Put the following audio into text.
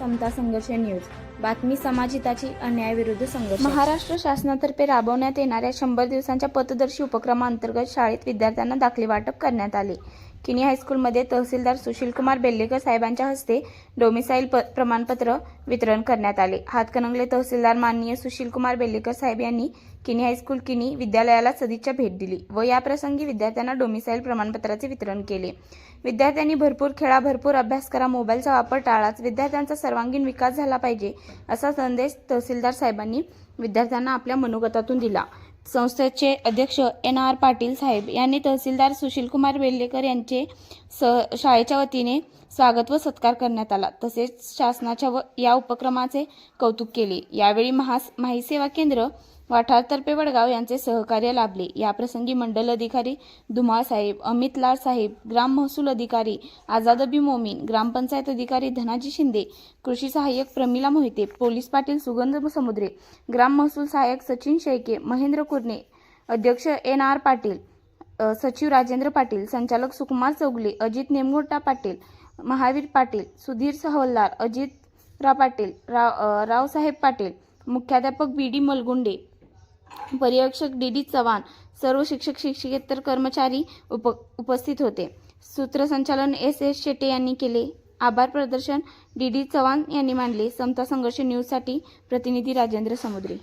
समता संघर्ष न्यूज. बातमी समाजहिताची, अन्यायाविरुद्ध संघर्ष. महाराष्ट्र शासनातर्फे राबवण्यात येणाऱ्या 100 दिवसांच्या पथदर्शी उपक्रमांतर्गत शाळेत विद्यार्थ्यांना दाखले वाटप करण्यात आले. किनी हायस्कूलमध्ये तहसीलदार सुशीलकुमार बेल्लेकर साहेबांच्या हस्ते डोमिसाईल प्रमाणपत्र वितरण करण्यात आले. हातकणंगले तहसीलदार माननीय सुशीलकुमार बेल्लेकर साहेब यांनी किनी हायस्कूल किनी विद्यालयाला सदिच्छा भेट दिली व याप्रसंगी विद्यार्थ्यांना डोमिसाईल प्रमाणपत्राचे वितरण केले. विद्यार्थ्यांनी भरपूर खेळा, भरपूर अभ्यास करा, मोबाईलचा वापर टाळाच, विद्यार्थ्यांचा सर्वांगीण विकास झाला पाहिजे असा संदेश तहसीलदार साहेबांनी विद्यार्थ्यांना आपल्या मनोगतातून दिला. संस्थेचे अध्यक्ष NR पाटील साहेब यांनी तहसीलदार सुशीलकुमार बेल्लेकर यांचे शाळेच्या वतीने स्वागत व सत्कार करण्यात आला. तसेच शासनाच्या या उपक्रमाचे कौतुक केले. यावेळी माही सेवा केंद्र वाठारतर्फे वडगाव यांचे सहकार्य लाभले. याप्रसंगी मंडल अधिकारी धुमाळ साहेब, अमित लाड साहेब, ग्राम महसूल अधिकारी आझादबी मोमीन, ग्रामपंचायत अधिकारी धनाजी शिंदे, कृषी सहाय्यक प्रमिला मोहिते, पोलीस पाटील सुगंध समुद्रे, ग्राम महसूल सहाय्यक सचिन शेळके, महेंद्र कुर्णे, अध्यक्ष NR पाटील, सचिव राजेंद्र पाटील, संचालक सुकुमार चौगले, अजित नेमगोटा पाटील, महावीर पाटील, सुधीर हवलदार, अजित पाटील, रावसाहेब पाटील, मुख्याध्यापक BD मलगुंडे, पर्यवेक्षक DD चव्हाण, सर्व शिक्षक शिक्षकेतर कर्मचारी उपस्थित होते. सूत्रसंचालन SS शेटे यांनी केले. आभार प्रदर्शन DD चव्हाण यांनी मांडले. समता संघर्ष न्यूजसाठी प्रतिनिधी राजेंद्र समुद्रे.